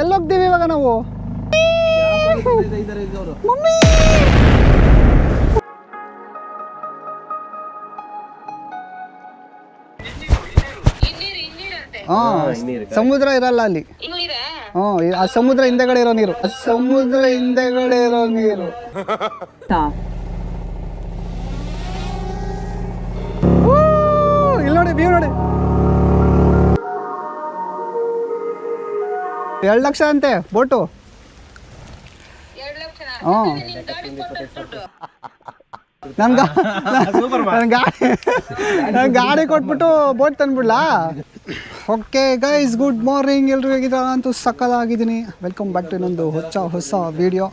ಎಲ್ಲೋಗ್ತೀವಿ ಇವಾಗ ನಾವು? ಮಮ್ಮಿ ಸಮುದ್ರ ಇರಲ್ಲ ಅಲ್ಲಿ. ಆ ಸಮುದ್ರ ಹಿಂದೆಗಡೆ ಇರೋ ನೀರು. ಸಮುದ್ರ ಹಿಂದೆಗಡೆ ಇರೋ ನೀರು. ಇಲ್ಲಿ ನೋಡಿ, ವ್ಯೂ ನೋಡಿ. 2 ಲಕ್ಷ ಅಂತೆ ಬೋಟು. ನನ್ ಗಾಡಿ ಕೊಟ್ಬಿಟ್ಟು ಬೋಟ್ ತಂದ್ಬಿಡ್ಲಾ? Okay guys, good morning. ಎಲ್ರು ಹೇಗಿದ್ದೀರಾ? ಅಂತೂ ಸಕ್ಕದಾಗಿದ್ದೀನಿ. ವೆಲ್ಕಮ್ ಬ್ಯಾಕ್ ಟು ಇನ್ನೊಂದು ಹೊಸ ವಿಡಿಯೋ.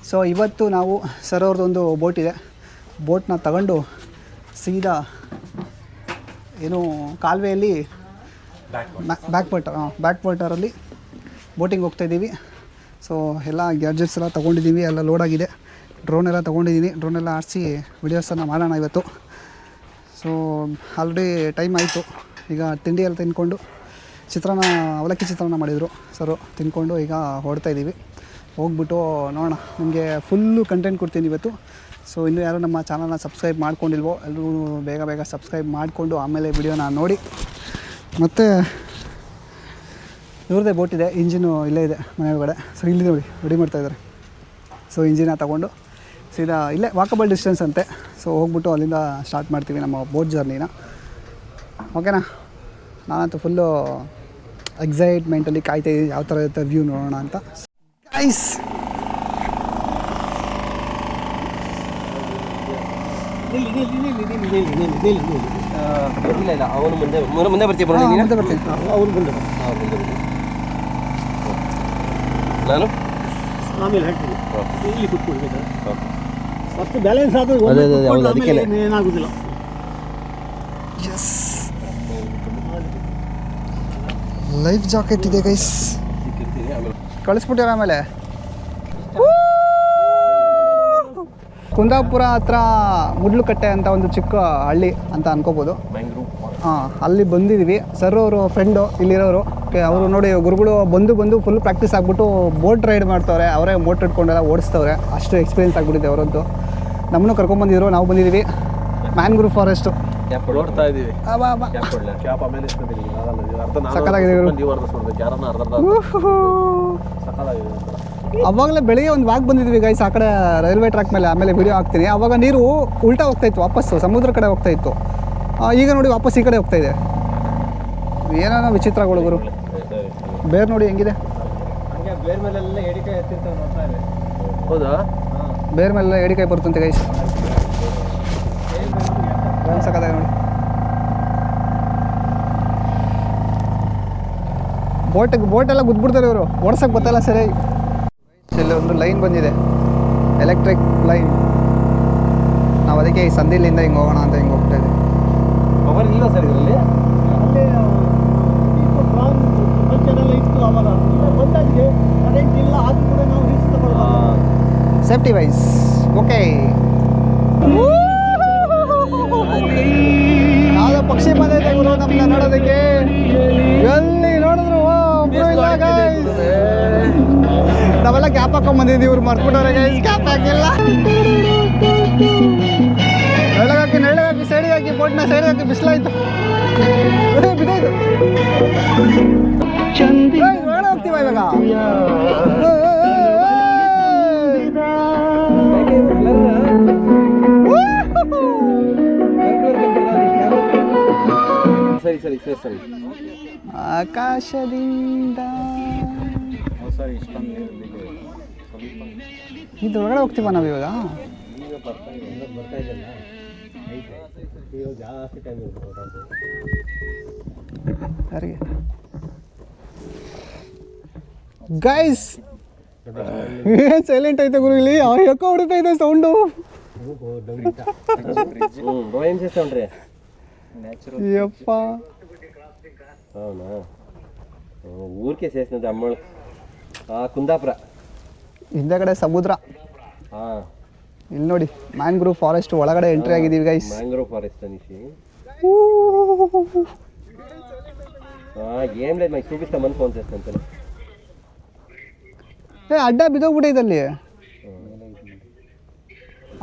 ಸೊ ಇವತ್ತು ನಾವು ಸರ್ ಅವ್ರದ್ದೊಂದು ಬೋಟ್ ಇದೆ. ಬೋಟ್ನ ತಗೊಂಡು ಸೀದಾ ಏನು ಕಾಲುವೆಯಲ್ಲಿ ಬ್ಯಾಕ್ ವಾಟರಲ್ಲಿ ಬೋಟಿಂಗ್ ಹೋಗ್ತಾಯಿದ್ದೀವಿ. ಸೊ ಎಲ್ಲ ಗ್ಯಾಡ್ಜೆಟ್ಸ್ ಎಲ್ಲ ತೊಗೊಂಡಿದ್ದೀವಿ, ಎಲ್ಲ ಲೋಡಾಗಿದೆ. ಡ್ರೋನ್ ಎಲ್ಲ ತೊಗೊಂಡಿದ್ದೀನಿ. ಡ್ರೋನೆಲ್ಲ ಆರಿಸಿ ವಿಡಿಯೋಸನ್ನು ಮಾಡೋಣ ಇವತ್ತು. ಸೊ ಆಲ್ರೆಡಿ ಟೈಮ್ ಆಯಿತು. ಈಗ ತಿಂಡಿ ಎಲ್ಲ ತಿಂದ್ಕೊಂಡು ಅವಲಕ್ಕಿ ಚಿತ್ರಾನ್ನ ಮಾಡಿದರು ಸರು, ತಿಂದ್ಕೊಂಡು ಈಗ ಹೊರಡ್ತಾಯಿದ್ದೀವಿ. ಹೋಗ್ಬಿಟ್ಟು ನೋಡೋಣ, ನಿಮಗೆ ಫುಲ್ಲು ಕಂಟೆಂಟ್ ಕೊಡ್ತೀನಿ ಇವತ್ತು. ಸೊ ಇನ್ನೂ ಯಾರು ನಮ್ಮ ಚಾನಲ್ನ ಸಬ್ಸ್ಕ್ರೈಬ್ ಮಾಡ್ಕೊಂಡಿಲ್ವೋ ಎಲ್ಲರೂ ಬೇಗ ಸಬ್ಸ್ಕ್ರೈಬ್ ಮಾಡಿಕೊಂಡು ಆಮೇಲೆ ವಿಡಿಯೋನ ನೋಡಿ. ಮತ್ತು ಇವ್ರದ್ದೇ ಬೋಟ್ ಇದೆ, ಇಂಜಿನು ಇಲ್ಲೇ ಇದೆ ಮನೆ ಒಳಗಡೆ. ಸೊ ಇಲ್ಲಿ ನೋಡಿ ರೆಡಿ ಮಾಡ್ತಾಯಿದ್ದಾರೆ. ಸೊ ಇಂಜಿನ ತಗೊಂಡು ಸೀದಾ ಇಲ್ಲೇ ವಾಕಬಲ್ ಡಿಸ್ಟೆನ್ಸ್ ಅಂತೆ. ಸೊ ಹೋಗ್ಬಿಟ್ಟು ಅಲ್ಲಿಂದ ಸ್ಟಾರ್ಟ್ ಮಾಡ್ತೀವಿ ನಮ್ಮ ಬೋಟ್ ಜರ್ನಿನ. ಓಕೆನಾ? ನಾನಂತೂ ಫುಲ್ಲು ಎಕ್ಸೈಟ್ಮೆಂಟಲ್ಲಿ ಕಾಯ್ತಾಯಿದ್ದೀನಿ ಯಾವ ಥರ ಇರುತ್ತೆ ವ್ಯೂ ನೋಡೋಣ ಅಂತ. ಗೈಸ್ ಇಲ್ಲ ಅವನು ಮುಂದೆ ಬರ್ತೀವಿ. ಅವ್ರು ಬಂದು ನಾನು ಆಮೇಲೆ ಹೇಳ್ತೀನಿ. ಇಲ್ಲಿ ಕೂತ್ಕೊಳ್ಬೇಕು. ಫಸ್ಟ್ ಬ್ಯಾಲೆನ್ಸ್ ಆದರೂ ಏನಾಗೋದಿಲ್ಲ. ಎಸ್, ಲೈಫ್ ಜಾಕೆಟ್ ಇದೆ ಗೈಸ್. ಕಳಿಸ್ಬಿಟ್ಟಿರ ಆಮೇಲೆ ಕುಂದಾಪುರ ಹತ್ರ ಮುಡ್ಲುಕಟ್ಟೆ ಅಂತ ಒಂದು ಚಿಕ್ಕ ಹಳ್ಳಿ ಅಂತ ಅನ್ಕೋಬೋದು. ಅಲ್ಲಿ ಬಂದಿದ್ದೀವಿ. ಸರ್ ಅವರು ಫ್ರೆಂಡು ಇಲ್ಲಿರೋರು. ಅವರು ನೋಡಿ ಗುರುಗಳು ಬಂದು ಫುಲ್ ಪ್ರಾಕ್ಟೀಸ್ ಆಗಿಬಿಟ್ಟು ಬೋಟ್ ರೈಡ್ ಮಾಡ್ತವ್ರೆ. ಅವರೇ ಮೋಟ್ರ್ ಇಟ್ಕೊಂಡೆಲ್ಲ ಓಡಿಸ್ತವ್ರೆ. ಅಷ್ಟು ಎಕ್ಸ್ಪೀರಿಯನ್ಸ್ ಆಗಿಬಿಟ್ಟಿದೆ ಅವರದ್ದು. ನಮ್ಮನ್ನು ಕರ್ಕೊಂಡ್ಬಂದಿದ್ರು, ನಾವು ಬಂದಿದ್ದೀವಿ. ಮ್ಯಾಂಗ್ರೂವ್ ಫಾರೆಸ್ಟು ನೋಡ್ತಾ ಇದ್ದೀವಿ. ಅವಾಗಲೇ ಬೆಳಿಗ್ಗೆ ಒಂದು ವಾಕ್ ಬಂದಿದ್ವಿ ಗೈಸ್ ಆ ಕಡೆ ರೈಲ್ವೆ ಟ್ರ್ಯಾಕ್ ಮೇಲೆ. ಆಮೇಲೆ ವಿಡಿಯೋ ಹಾಕ್ತೀನಿ. ಅವಾಗ ನೀರು ಉಲ್ಟಾ ಹೋಗ್ತಾಯಿತ್ತು, ವಾಪಸ್ಸು ಸಮುದ್ರ ಕಡೆ ಹೋಗ್ತಾಯಿತ್ತು. ಈಗ ನೋಡಿ ವಾಪಸ್ ಈ ಕಡೆ ಹೋಗ್ತಾಯಿದೆ. ಏನೋ ವಿಚಿತ್ರಗಳು ಗುರು. ಬೇರೆ ನೋಡಿ ಹೆಂಗಿದೆ. ಹೌದಾ? ಬೇರೆ ಮೇಲೆಲ್ಲ ಏಡಿಕಾಯಿ ಬರುತ್ತಂತೆ ಗೈಸ್. ಸಕ್ಕತ್ತಾಗ ನೋಡಿ. ಬೋಟೆಲ್ಲ ಗುದ್ಬಿಡ್ತಾರೆ ಇವರು, ಓಡ್ಸೋಕ್ಕೆ ಗೊತ್ತಲ್ಲ ಸರಿ. ಇಲ್ಲಿ ಒಂದು ಲೈನ್ ಬಂದಿದೆ, ಎಲೆಕ್ಟ್ರಿಕ್ ಲೈನ್. ನಾವು ಅದಕ್ಕೆ ಈ ಸಂದಿಲಿಂದ ಹಿಂಗೆ ಹೋಗೋಣ ಅಂತ ಹಿಂಗೆ ಹೋಗ್ತಾ ಇದ್ದೀವಿ. ಇಲ್ಲ ಸರ್ ಇದರಲ್ಲಿ ಸೇಫ್ಟಿ ವೈಸ್ ಓಕೆ. ಯಾವುದೋ ಪಕ್ಷಿ ಬಂದೈತೆ ಗುರು ನಮ್ಮನ್ನ ನೋಡೋದಕ್ಕೆ. ಎಲ್ಲಿ ನೋಡಿದ್ರು ನಾವೆಲ್ಲ ಕ್ಯಾಪ್ ಹಾಕೊಂಡ್ ಬಂದಿದ್ದೀವಿ. ಇವ್ರು ಮರ್ತ್ಬಿಟ್ಟವ್ರೆ ಗೈಸ್, ಕ್ಯಾಪ್ ಹಾಕಿಲ್ಲ. ನೆರಳಾಗಿ ಸೈಡಿಗೆ ಹಾಕಿ ಬೋಟ್ನ ಸೈಡಿಗೆ ಹಾಕಿ ಬಿಸಿಲಾಯ್ತು, ಬಿದ್ದಾಯ್ತು. ಒಳಗಡೆ ಹೋಗ್ತೀವ ಇವಾಗ. ಸರಿ ಆಕಾಶದಿಂದ ಇದು ಒಳಗಡೆ ಹೋಗ್ತೀವ ನಾವು ಇವಾಗ. ಯಾರಿಗೆ ಗೈಸ್ ಏನ್ ಸೈಲೆಂಟ್ ಐತೆ ಗುರು ಇಲ್ಲಿ. ಯಾಕೋ ಹೊಡಿತಾ ಇದೆ ಸೌಂಡು. ಯಪ್ಪ అవునా ఊరికే చేసినది అమ్మలు ಕುಂದಾಪುರ ಹಿಂದೆಗಡೆ ಸಮುದ್ರ. ಇಲ್ಲಿ ನೋಡಿ ಮ್ಯಾಂಗ್ರೂವ್ ಫಾರೆಸ್ಟ್ ಒಳಗಡೆ ಎಂಟ್ರಿ ಆಗಿದ್ದೀವಿ ಗೈಸ್. ಮ್ಯಾಂಗ್ರೂವ್ ಫಾರೆಸ್ಟ್ ಅನಿಸಿ ఏం లేదు నాకు చూపిస్తామని ఫోన్ చేస్తాను. ಅಡ್ಡ ಬಿದ್ದೋಗ್ಬಿಟ್ಟೈತೆ ಅಲ್ಲಿ,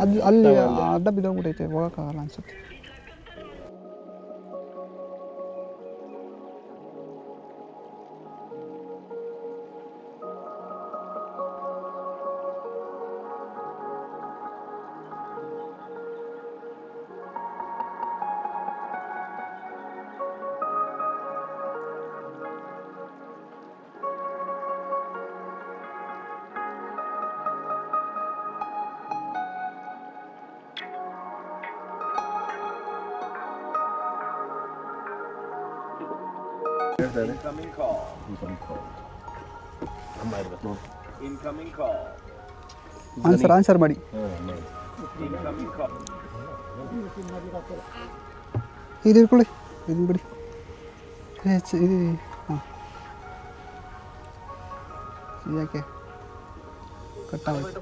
ಅದು ಅಲ್ಲಿ ಅಡ್ಡ ಬಿದ್ದೋಗ್ಬಿಟ್ಟೈತೆ, ಹೋಗೋಕ್ಕಾಗಲ್ಲ ಅನ್ಸುತ್ತೆ. ಆನ್ಸರ್ ಮಾಡಿ. ಇದು ಇಟ್ಕೊಳ್ಳಿ, ಇದನ್ನ ಬಿಡಿ. ಹಾಂ, ಯಾಕೆ ಕಟ್ಟಾಗೋಯ್ತು?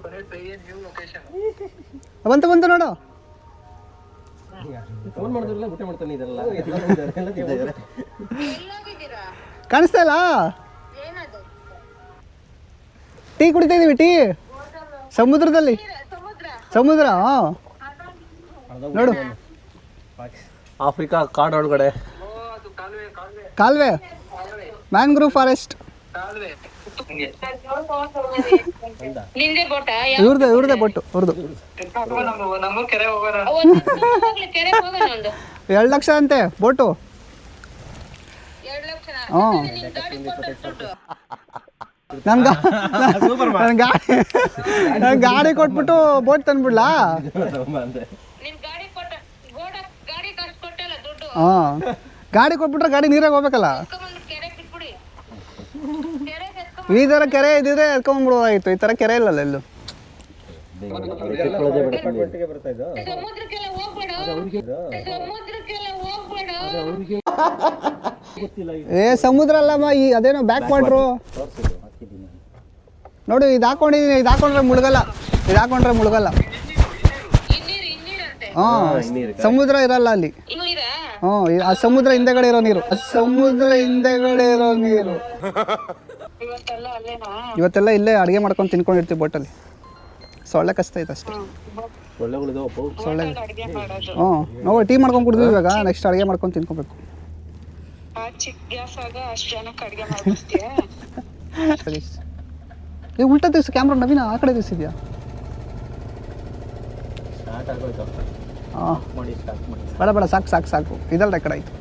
ಬಂತು ನೋಡು. ಫೋನ್ ಮಾಡಿದ್ರಲ್ಲ, ಊಟ ಮಾಡ್ತಾನೆ ಇದೆಲ್ಲ ಕಾಣಿಸ್ತಾ ಇಲ್ಲ? ಟೀ ಕುಡಿತಾ ಇದೀವಿ, ಟೀ ಸಮುದ್ರದಲ್ಲಿ. ಸಮುದ್ರ ನೋಡು, ಆಫ್ರಿಕಾ ಕಾಡು ಒಳಗಡೆ ಕಾಲುವೆ, ಮ್ಯಾಂಗ್ರೋವ್ ಫಾರೆಸ್ಟ್. ಇವ್ರದೇ ಬೋಟು, ಅವ್ರದ್ದು. 2 ಲಕ್ಷ ಅಂತೆ ಬೋಟು. ಹಾಂ, ನನ್ನ ಗಾಡಿ ಕೊಟ್ಬಿಟ್ಟು ಬೋಟ್ ತಂದ್ಬಿಡ್ಲಾ? ಹಾಂ, ಗಾಡಿ ಕೊಟ್ಬಿಟ್ರೆ ಗಾಡಿ ನೀರಾಗ ಹೋಗ್ಬೇಕಲ್ಲ. ಈ ಥರ ಕೆರೆ ಇದ್ದಿದ್ರೆ ಎತ್ಕೊಂಡ್ಬಿಡೋದಾಗಿತ್ತು. ಈ ಥರ ಕೆರೆ ಇಲ್ಲಲ್ಲ ಎಲ್ಲೂ. ಸಮುದ್ರ ಅಲ್ಲಮ್ಮ, ಈ ಅದೇನೋ ಬ್ಯಾಕ್ ವಾಟ್ರು ನೋಡಿ. ಇದು ಹಾಕೊಂಡಿದ್ದೀನಿ, ಇದು ಹಾಕೊಂಡ್ರೆ ಮುಳುಗಲ್ಲ, ಹಾಂ. ಸಮುದ್ರ ಇರಲ್ಲ ಅಲ್ಲಿ. ಹ್ಞೂ, ಆ ಸಮುದ್ರ ಹಿಂದೆಗಡೆ ಇರೋ ನೀರು, ಇವತ್ತೆಲ್ಲ ಇಲ್ಲೇ ಅಡುಗೆ ಮಾಡ್ಕೊಂಡು ತಿನ್ಕೊಂಡಿರ್ತೀವಿ ಬೋಟಲ್ಲಿ. ಸೊಳ್ಳೆ ಕಚ್ತೈತೆ ಅಷ್ಟೇ, ಸೊಳ್ಳೆ. ಹ್ಞೂ, ನಾವು ಟೀ ಮಾಡ್ಕೊಂಡು ಕುಡಿದ್ವಿ. ಇವಾಗ ನೆಕ್ಸ್ಟ್ ಅಡುಗೆ ಮಾಡ್ಕೊಂಡು ತಿನ್ಕೊಬೇಕು. ಉಲ್ಟಾ ದಿವಸ ಕ್ಯಾಮ್ರಾ ನವೀನ ಆ ಕಡೆ ದಿವಸಿದ್ಯಾ? ಹಾಂ, ಬೇಡ ಸಾಕು. ಇದಲ್ಲ ಕಡೆ ಆಯ್ತು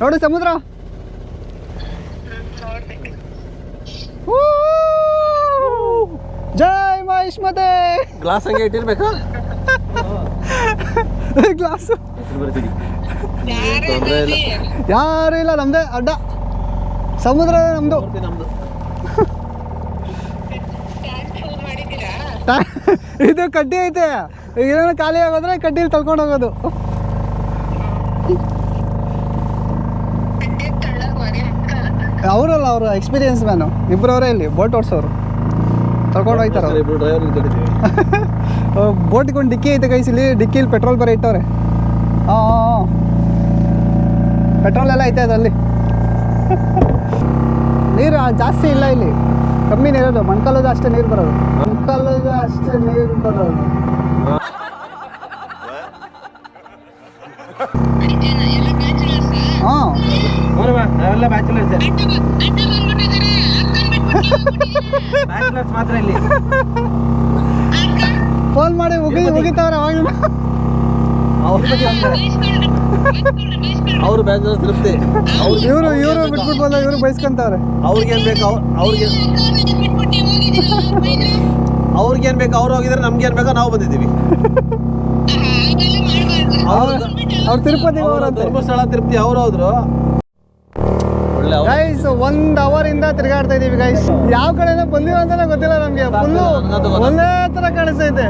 ನೋಡಿ ಸಮುದ್ರ. ಜೈ ಮಹಿಷ್ಮತೆ. ಗ್ಲಾಸ್ ಹಂಗೆ ಇಟ್ಟಿರ್ಬೇಕಾ? ಗ್ಲಾಸು ಯಾರು ಇಲ್ಲ, ನಮ್ದೇ ಅಡ್ಡ. ಸಮುದ್ರ ನಮ್ದು. ಇದು ಕಡ್ಡಿ ಐತೆ, ಏನಾದ್ರು ಖಾಲಿ ಆಗೋದ್ರೆ ಕಡ್ಡಿಲಿ ತಳ್ಕೊಂಡು ಹೋಗೋದು. ಅವರಲ್ಲ, ಅವರು ಎಕ್ಸ್ಪೀರಿಯನ್ಸ್ ಮ್ಯಾನು, ಇಬ್ಬರವರೇ ಇಲ್ಲಿ ಬೋಟ್ ಓಡಿಸೋರು. ತಗೊಂಡು ಹೋಯ್ತಾರೆ ಬೋಟಿಗೊಂಡು ಡಿಕ್ಕಿ ಐತೆ ಕೈಸಿಲಿ. ಡಿಕ್ಕಿಲಿ ಪೆಟ್ರೋಲ್ ಬೇರೆ ಇಟ್ಟವ್ರೆ. ಹಾಂ, ಪೆಟ್ರೋಲ್ ಎಲ್ಲ ಐತೆ ಅದಲ್ಲಿ. ನೀರು ಜಾಸ್ತಿ ಇಲ್ಲ ಇಲ್ಲಿ, ಕಮ್ಮಿ ನೀರೋದು. ಮೊಣಕಾಲದ ಅಷ್ಟೇ ನೀರು ಬರೋದು. ಹಾಂ, ನಾವೆಲ್ಲ ಬ್ಯಾಚುಲರ್ಸ್ ಮಾತ್ರ ಇಲ್ಲಿ. ಫೋನ್ ಮಾಡಿ ಮುಗಿತಾವ್ರೆ ಅವಾಗ. ಅವ್ರು ಬ್ಯಾಚುಲರ್ಸ್ ತೃಪ್ತಿ. ಇವರು ಬಿಟ್ಬಿಟ್ಟು ಬಂದ, ಇವರು ಬೈಸ್ಕೊಂತವ್ರೆ. ಅವ್ರಿಗೇನು ಬೇಕು ಅವ್ರಿಗೇನು ಬೇಕು ಅವ್ರು ಹೋಗಿದ್ರೆ ನಮ್ಗೇನು ಬೇಕೋ ನಾವು ಬಂದಿದ್ದೀವಿ. ಅವ್ರು ತಿರುಪತಿಗೆ ಹೋಗ್ರಂತೆ. ಧರ್ಮಸ್ಥಳ ತಿರುಪತಿ ಅವ್ರು ಹೋದ್ರು. ಗೈಸ್ 1 ಅವರಿಂದ ತಿರುಗಾಡ್ತಾ ಇದೀವಿ ಗೈಸ್. ಯಾವ ಕಡೆಯಿಂದ ಬಂದಿವ ಅಂತಾನೆ ಗೊತ್ತಿಲ್ಲ ನಮ್ಗೆ. ಫುಲ್ಲು ಒಂದೇ ತರ ಕಾಣಿಸ್ತೈತೆ.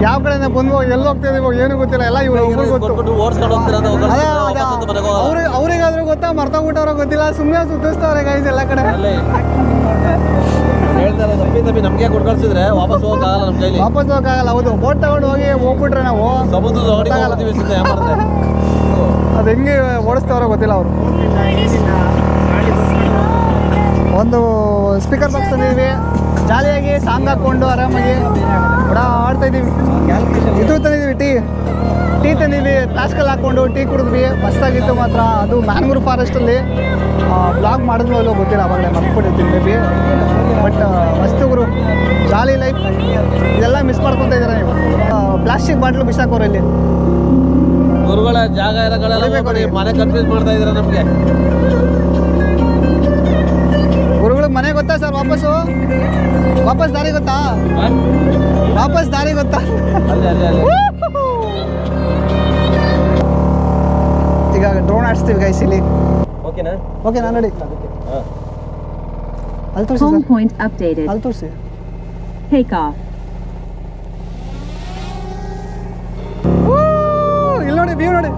ಯಾವ ಕಡೆಯಿಂದ ಬಂದ್ವೋ, ಎಲ್ಲಿ ಹೋಗ್ತಾ ಇದೀವೋ ಏನು ಗೊತ್ತಿಲ್ಲ. ಎಲ್ಲ ಇವ್ರು ಗೊತ್ತು. ಅವ್ರಿಗಾದ್ರೂ ಗೊತ್ತಾ, ಮರ್ತೋಗ್ಬಿಟ್ಟವ್ರೋ ಗೊತ್ತಿಲ್ಲ. ಸುಮ್ಮನೆ ಸುತ್ತಿಸ್ತವ್ರೆ ಗೈಸ್ ಎಲ್ಲ ಕಡೆ. ಹೇಳ್ತಾರೆ ತಪ್ಪಿ ನಮ್ಗೆ ಕೊಟ್ಟು ಕಳ್ಸಿದ್ರೆ ವಾಪಸ್ ಹೋಗಕ್ಕಾಗಲ್ಲ, ನಮ್ಮ ಕೈಲಿ ವಾಪಸ್ ಹೋಗಕ್ಕಾಗಲ್ಲ. ಹೌದು, ಬೋಟ್ ತಗೊಂಡು ಹೋಗ್ಬಿಟ್ರೆ ನಾವು ಸಮುದ್ರದ ಅದು ಹೆಂಗೆ ಓಡಿಸ್ತವ್ರೋ ಗೊತ್ತಿಲ್ಲ ಅವರು. ಒಂದು ಸ್ಪೀಕರ್ ಬಾಕ್ಸ್ ತಂದಿದ್ವಿ, ಜಾಲಿಯಾಗಿ ಸಾಂಗ್ ಹಾಕ್ಕೊಂಡು ಆರಾಮಾಗಿ ಆಡ್ತಾ ಇದ್ದೀವಿ. ಇದು ತಂದಿದ್ವಿ, ಟೀ ತಂದಿದ್ವಿ, ಪ್ಲಾಸ್ಕಲ್ಲಿ ಹಾಕ್ಕೊಂಡು ಟೀ ಕುಡಿದ್ವಿ. ಮಸ್ತಾಗಿತ್ತು ಮಾತ್ರ. ಅದು ಮ್ಯಾಂಗ್ರೂವ್ ಫಾರೆಸ್ಟಲ್ಲಿ ಬ್ಲಾಗ್ ಮಾಡಿದ್ವಿ ಅಲ್ಲೋ ಗೊತ್ತಿಲ್ಲ, ಅವಾಗಲೇ ಮರ್ತ್ಕೊಂಡಿರ್ತೀನಿ ಮೇ ಬಿ. ಬಟ್ ಮಸ್ತು ಗುರು, ಜಾಲಿ ಲೈಫ್. ಇದೆಲ್ಲ ಮಿಸ್ ಮಾಡ್ಕೊತಾ ಇದ್ದಾರೆ ನೀವು. ಪ್ಲಾಸ್ಟಿಕ್ ಬಾಟ್ಲು ಬಿಸಾಕೋರು ಇಲ್ಲಿ. ಗುರುಗಳ ಜಾಗ ಇರಗಳೆಲ್ಲ ಮನೆ ಕನ್ಫ್ಯೂಸ್ ಮಾಡ್ತಾ ಇದ್ದಾರೆ ನಮಗೆ. ಗುರುಗಳಿಗೆ ಮನೆ ಗೊತ್ತಾ ಸರ್? ವಾಪಸ್ ದಾರಿ ಗೊತ್ತಾ? ವಾಪಸ್ ದಾರಿ ಗೊತ್ತಾ? ಈಗ ಡ್ರೋನ್ ಆಡಿಸ್ತೀವಿ ಗೈಸ್ ಇಲ್ಲಿ. ಓಕೆನಾ? ಓಕೆ, ನಾನು ರೆಡಿ. ಅಲ್ಲಿ ತೋರಿಸಿ Home ಸರ್, point updated. ಅಲ್ಲಿ ತೋರಿಸಿ. Take off. ಇಲ್ಲಿ ನೋಡಿ, ವ್ಯೂ ನೋಡಿ.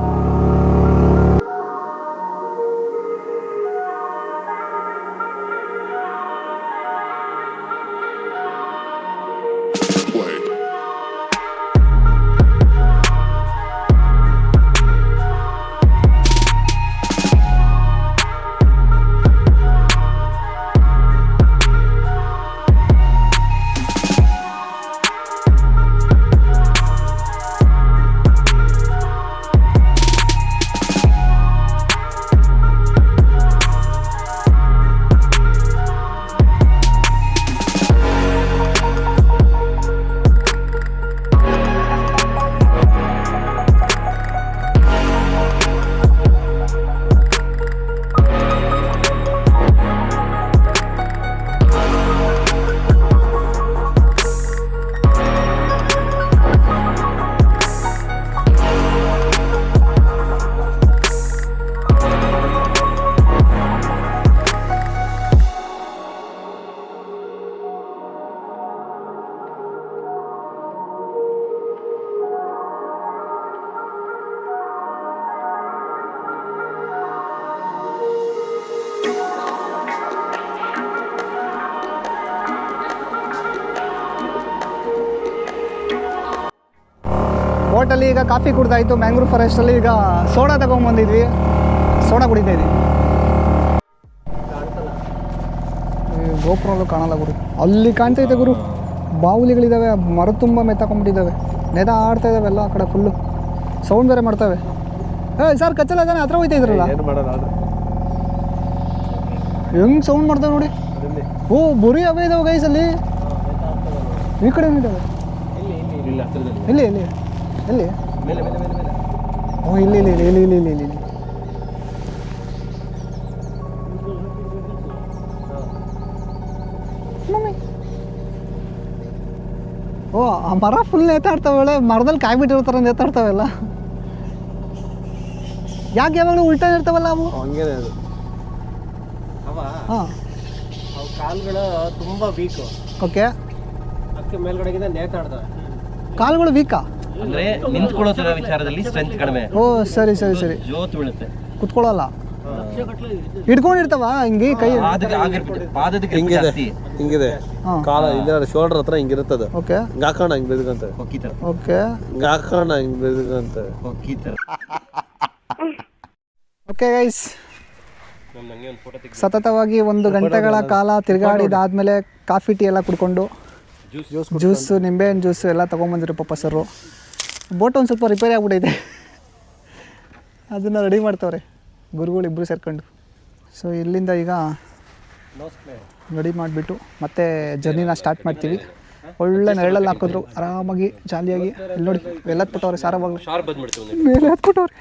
ಬೋಟಲ್ಲಿ ಈಗ ಕಾಫಿ ಕುಡ್ದಾಯಿತು. ಮ್ಯಾಂಗ್ರೂವ್ ಫಾರೆಸ್ಟಲ್ಲಿ ಈಗ ಸೋಡಾ ತಗೊಂಡ್ಬಂದಿದ್ವಿ, ಸೋಡಾ ಕುಡಿತಾ ಇದ್ವಿ. ಗೋಪುರಲ್ಲೂ ಕಾಣಲ್ಲ ಗುರು, ಅಲ್ಲಿ ಕಾಣ್ತೈತೆ ಗುರು. ಬಾವುಲಿಗಳಿದ್ದಾವೆ, ಮರ ತುಂಬ ಮೆತ್ತಾಕೊಂಡ್ಬಿಟ್ಟಿದ್ದಾವೆ, ನೆದ ಆಡ್ತಾ ಇದ್ದಾವೆ ಎಲ್ಲ ಆ ಕಡೆ ಫುಲ್ಲು. ಸೌಂಡ್ ಬೇರೆ ಮಾಡ್ತವೆ. ಸರ್ ಕಚ್ಚಲ ಅದಾನೆ, ಹತ್ರ ಹೋಯ್ತಾ ಇದ್ರಲ್ಲ, ಹೆಂಗೆ ಸೌಂಡ್ ಮಾಡ್ತಾವೆ ನೋಡಿ. ಓ ಬುರಿ ಅವೇ ಇದಾವೆ ಗೈಸಲ್ಲಿ. ಈ ಕಡೆ ಇದ್ದಾವೆ. ಎಲ್ಲಿ ಎಲ್ಲಿ ಎಲ್ಲಿ? ಓ ಇಲ್ಲಿ ಇಲ್ಲಿ ಇಲ್ಲಿ ಇಲ್ಲಿ ಇಲ್ಲಿ ಇಲ್ಲಿ. ಓ ಆ ಮರ ಫುಲ್ ನೇತಾಡ್ತಾವೆ, ಮರದಲ್ಲಿ ಕಾಯಿ ಬಿಟ್ಟಿರ್ತಾರೆ ನೇತಾಡ್ತಾವೆಲ್ಲ. ಯಾಕೆ ಯಾವಾಗಲೂ ಉಲ್ಟಾ ಇರ್ತಾವಲ್ಲ ಅವು? ಹಂಗೇನೆ ಅದು. ಹಾಂ, ಅವು ಕಾಲುಗಳು ತುಂಬಾ ವೀಕ್. ಓಕೆ. ಅದಕ್ಕೆ ಮೇಲ್ಗಡೆಗಿಂದ ನೇತಾಡ್ತವೆ. ಕಾಲುಗಳು ವೀಕಾ? ಅಂದ್ರೆ ನಿಂತ್ಕೊಳ್ಳೋ ವಿಚಾರದಲ್ಲಿ ಸ್ಟ್ರೆಂತ್ ಕಡಿಮೆ. ಓ ಸರಿ ಸರಿ ಸರಿ. ಜೋತ್ ಬೀಳುತ್ತೆ, ಕುತ್ಕೊಳ್ಳಲ್ಲ, ಹಿಡ್ಕೊಂಡಿರ್ತಾವ ಹಿಂಗೆ ಕೈ. ಪಾದಕ್ಕೆ ಹಿಂಗಿದೆ, ಹಿಂಗಿದೆ ಹಾಂ, ಕಾಲ ಇಲ್ಲ, ಶೋಲ್ಡರ್ ಹತ್ರ ಹಿಂಗಿರುತ್ತದೆ. ಓಕೆ, ಗಾಕಣ ಹಿಂಗೆ ಬೆದಕಂತ. ಓಕೆ, ಗಾಕಣ ಹಿಂಗೆ ಬೆದಕಂತ. ಓಕೆ ಗೈಸ್, ಸತತವಾಗಿ 1 ಗಂಟೆಗಳ ಕಾಲ ತಿರುಗಾಡಿದಾದ್ಮೇಲೆ ಕಾಫಿ ಟೀ ಎಲ್ಲ ಕುಡ್ಕೊಂಡು ಜ್ಯೂಸು, ನಿಂಬೆಹಣ್ಣು ಜ್ಯೂಸು ಎಲ್ಲ ತೊಗೊಂಬಂದಿರು ಪಪ್ಪ ಸರು. ಬೋಟ್ ಒಂದು ಸ್ವಲ್ಪ ರಿಪೇರಿ ಆಗ್ಬಿಟ್ಟೈತೆ, ಅದನ್ನು ರೆಡಿ ಮಾಡ್ತವ್ರೆ ಗುರುಗಳು ಇಬ್ಬರು ಸೇರ್ಕೊಂಡು. ಸೊ ಇಲ್ಲಿಂದ ಈಗ ರೆಡಿ ಮಾಡಿಬಿಟ್ಟು ಮತ್ತೆ ಜರ್ನಿನ ಸ್ಟಾರ್ಟ್ ಮಾಡ್ತೀವಿ. ಒಳ್ಳೆ ನೆರಳಲ್ಲಿ ಹಾಕಿದ್ರು, ಆರಾಮಾಗಿ ಜಾಲಿಯಾಗಿ. ಇಲ್ಲಿ ನೋಡಿ ಎಲ್ಲ ಹತ್ಬಿಟ್ಟವ್ರೆ, ಸಾರವಾಗಲು ಮೇಲೆ ಹತ್ಬಿಟ್ಟವ್ರೆ.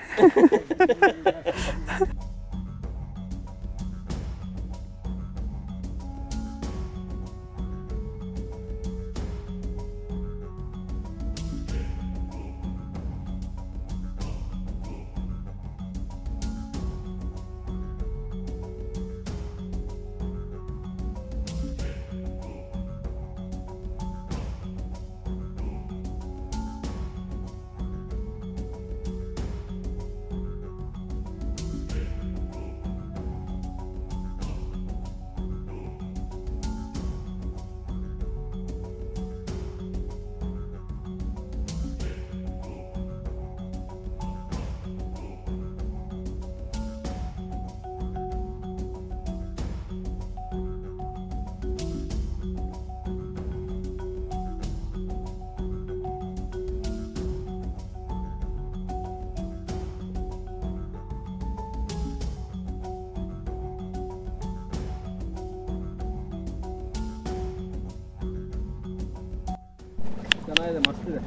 ಚೆನ್ನಾಗಿದೆ, ಮಸ್ತಿದೆ.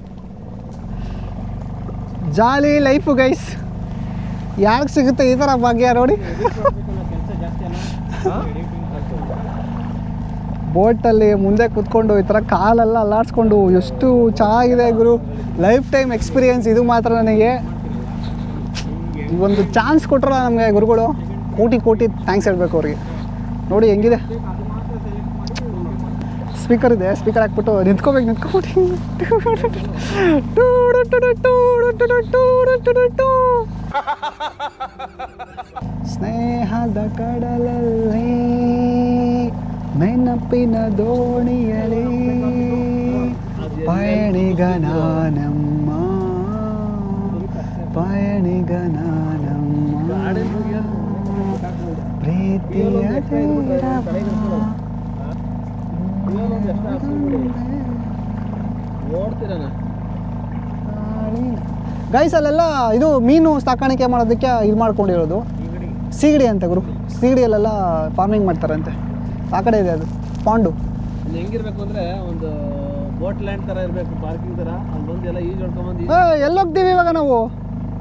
ಜಾಲಿ ಲೈಫು ಗೈಸ್. ಯಾರಿಗೆ ಸಿಗುತ್ತೆ ಈ ಥರ ಭಾಗ್ಯ ನೋಡಿ. ಬೋಟಲ್ಲಿ ಮುಂದೆ ಕೂತ್ಕೊಂಡು ಈ ಥರ ಕಾಲೆಲ್ಲ ಅಲ್ಲಾಡಿಸ್ಕೊಂಡು ಎಷ್ಟು ಚೆನ್ನಾಗಿದೆ ಗುರು. ಲೈಫ್ ಟೈಮ್ ಎಕ್ಸ್ಪೀರಿಯನ್ಸ್ ಇದು ಮಾತ್ರ. ನನಗೆ ಈ ಒಂದು ಚಾನ್ಸ್ ಕೊಟ್ಟರು ನಮಗೆ ಗುರುಗಳು, ಕೋಟಿ ಕೋಟಿ ಥ್ಯಾಂಕ್ಸ್ ಹೇಳಬೇಕು ಅವ್ರಿಗೆ. ನೋಡಿ ಹೆಂಗಿದೆ, ಸ್ಪೀಕರ್ ಇದೆ, ಸ್ಪೀಕರ್ ಹಾಕ್ಬಿಟ್ಟು ನಿಂತ್ಕೋಬಿಟ್ಟು ಸ್ನೇಹದ ಕಡಲಲ್ಲಿ ನೆನಪಿನ ದೋಣಿಯಲಿ ಪಯಣಿಗನಾನಮ್ಮ ಪಯಣಿಗನಾನಮ್ಮ ಪ್ರೀತಿಯ ಗೈಸ್ ಅಲ್ಲೆಲ್ಲ ಇದು ಮೀನು ಸಾಕಾಣಿಕೆ ಮಾಡೋದಕ್ಕೆ ಇದು ಮಾಡ್ಕೊಂಡಿರೋದು ಸೀಗಡಿ ಅಂತ ಗುರು. ಸೀಗಡಿಯಲ್ಲೆಲ್ಲ ಫಾರ್ಮಿಂಗ್ ಮಾಡ್ತಾರಂತೆ. ಆ ಕಡೆ ಇದೆ ಅದು ಪಾಂಡು. ಇಲ್ಲಿ ಹೆಂಗಿರ್ಬೇಕು ಅಂದರೆ ಒಂದು ಬೋಟ್ ಲ್ಯಾಂಡ್ ಥರ ಇರಬೇಕು, ಪಾರ್ಕಿಂಗ್ ಥರ. ಅಲ್ಲಿ ಬಂದು ಎಲ್ಲ ಈಜು ಹೊಡ್ಕೊಂಬಂದು ಎಲ್ಲಿ ಹೋಗ್ತೀವಿ ಇವಾಗ ನಾವು?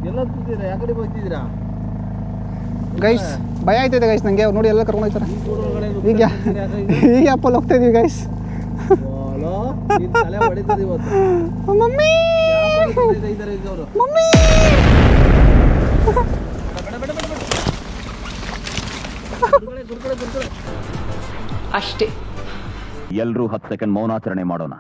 ಎಲ್ಲ ಹೋಗ್ತಿದ್ದೀರಾ? ಯಾವ ಕಡೆ ಹೋಗ್ತಿದ್ದೀರಾ ಗೈಸ್? ಭಯ ಆಯ್ತೈತೆ ಗೈಸ್ ನನಗೆ. ನೋಡಿ ಎಲ್ಲ ಕರ್ಕೊಂಡು ಹೋಗ್ತಾರೆ. ಈಗ ಈಗ ಅಪ್ಪಲ್ಲಿ ಹೋಗ್ತಾ ಇದೀವಿ ಗೈಸ್. ತಲೆ ಹೊಡಿತದೆ ಇವತ್ತು. ಮಮ್ಮಿ ಇದ್ದವರು ಮಮ್ಮಿ ಅಷ್ಟೇ. ಎಲ್ರೂ 10 ಸೆಕೆಂಡ್ ಮೌನಾಚರಣೆ ಮಾಡೋಣ.